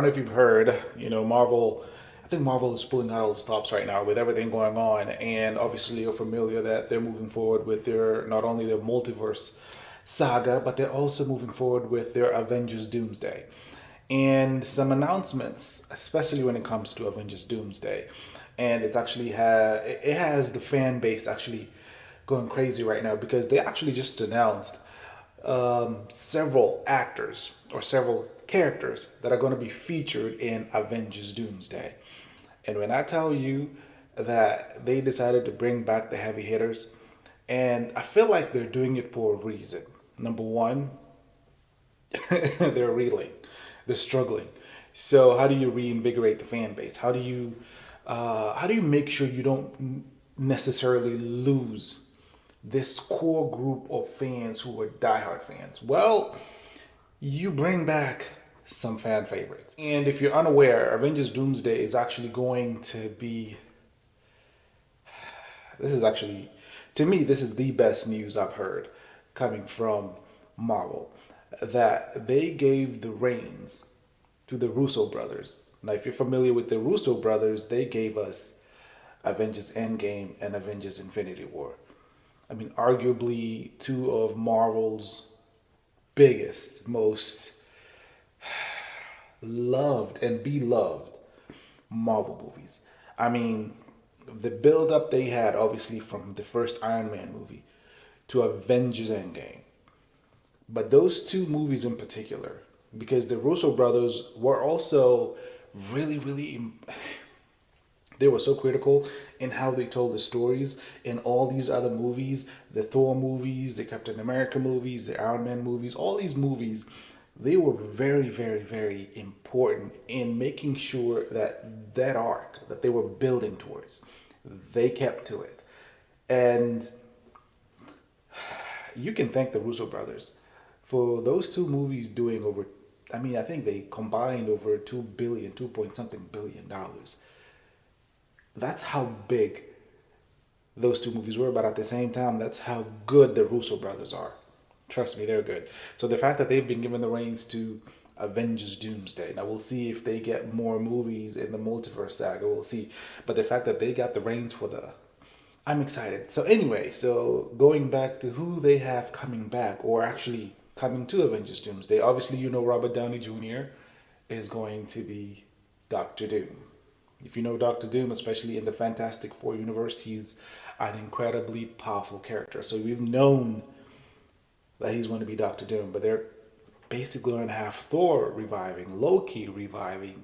don't know if you've heard, Marvel, I think Marvel is pulling out all the stops right now with everything going on. And obviously, you're familiar that they're moving forward with not only their multiverse saga, but they're also moving forward with their Avengers Doomsday. And some announcements, especially when it comes to Avengers Doomsday. And it has the fan base actually going crazy right now because they actually just announced several actors or several characters that are going to be featured in Avengers Doomsday. And when I tell you that they decided to bring back the heavy hitters, and I feel like they're doing it for a reason. Number one, they're reeling, they're struggling. So how do you reinvigorate the fan base? How do you make sure you don't necessarily lose this core group of fans who are diehard fans? Well, you bring back some fan favorites. And if you're unaware, Avengers Doomsday is actually going to be. This is actually, to me, this is the best news I've heard coming from Marvel. That they gave the reins to the Russo brothers. Now, if you're familiar with the Russo brothers, they gave us Avengers Endgame and Avengers Infinity War. I mean, arguably two of Marvel's biggest, most loved and beloved Marvel movies. I mean, the build up they had, obviously, from the first Iron Man movie to Avengers Endgame. But those two movies in particular, because the Russo brothers were also really, really, they were so critical in how they told the stories in all these other movies, the Thor movies, the Captain America movies, the Iron Man movies, all these movies, they were very, very, very important in making sure that that arc that they were building towards, they kept to it. And you can thank the Russo brothers for those two movies doing over. I mean, I think they combined over 2 billion, 2 point something billion dollars. That's how big those two movies were, but at the same time, that's how good the Russo brothers are. Trust me, they're good. So the fact that they've been given the reins to Avengers Doomsday. Now we'll see if they get more movies in the multiverse saga. We'll see. But the fact that they got the reins for the, I'm excited. So anyway, so going back to who they have coming back, or actually coming to Avengers Doomsday. Obviously, Robert Downey Jr. is going to be Doctor Doom. If you know Doctor Doom, especially in the Fantastic Four universe, he's an incredibly powerful character. So we've known that he's going to be Doctor Doom, but they're basically going to have Thor reviving, Loki reviving,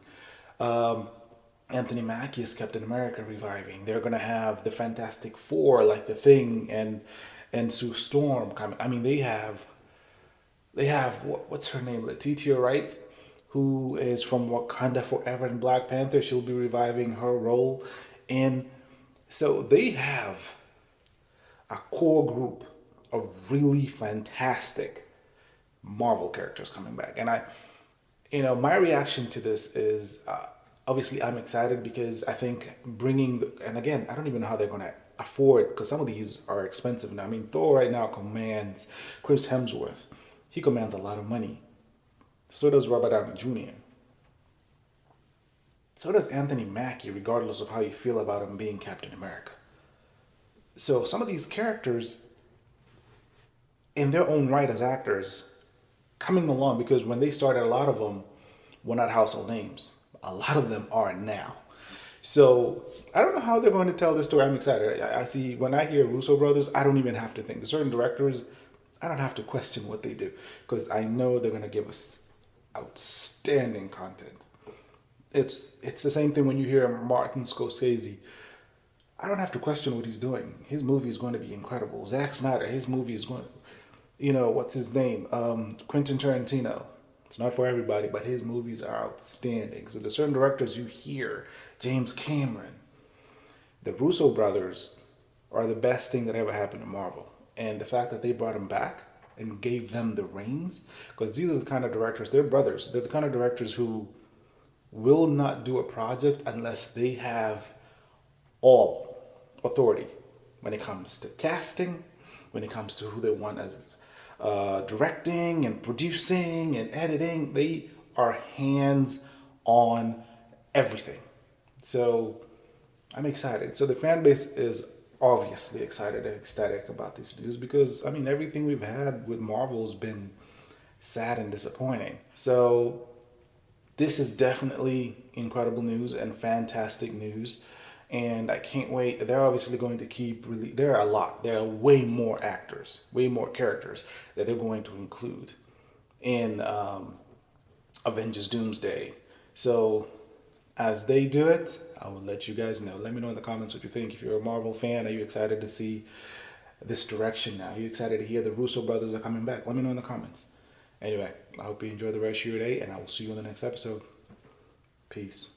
Anthony Mackie as Captain America reviving. They're going to have the Fantastic Four like the Thing and Sue Storm coming. I mean, they have what's her name, Letitia Wright, who is from Wakanda Forever in Black Panther. She'll be reviving her role, and so they have a core group of really fantastic Marvel characters coming back. And my reaction to this is obviously I'm excited because I think and again, I don't even know how they're going to afford, because some of these are expensive now. I mean, Thor right now commands, Chris Hemsworth, he commands a lot of money. So does Robert Downey Jr. So does Anthony Mackie, regardless of how you feel about him being Captain America. So some of these characters, in their own right as actors, coming along, because when they started, a lot of them were not household names. A lot of them are now. So I don't know how they're going to tell this story. I'm excited. I see, when I hear Russo brothers, I don't even have to think. Certain directors, I don't have to question what they do, because I know they're going to give us outstanding content. It's the same thing when you hear Martin Scorsese. I don't have to question what he's doing. His movie is going to be incredible. Zack Snyder, his movie is going to, what's his name? Quentin Tarantino. It's not for everybody, but his movies are outstanding. So there's certain directors you hear, James Cameron, the Russo brothers are the best thing that ever happened to Marvel. And the fact that they brought them back and gave them the reins, because these are the kind of directors, they're brothers. They're the kind of directors who will not do a project unless they have all authority when it comes to casting, when it comes to who they want as directing and producing and editing. They are hands on everything. So I'm excited. So the fan base is obviously excited and ecstatic about this news because, I mean, everything we've had with Marvel has been sad and disappointing. So this is definitely incredible news and fantastic news. And I can't wait. They're obviously going to keep really. There are a lot. There are way more actors, way more characters that they're going to include in Avengers Doomsday. So as they do it, I will let you guys know. Let me know in the comments what you think. If you're a Marvel fan, are you excited to see this direction now? Are you excited to hear the Russo brothers are coming back? Let me know in the comments. Anyway, I hope you enjoy the rest of your day, and I will see you in the next episode. Peace.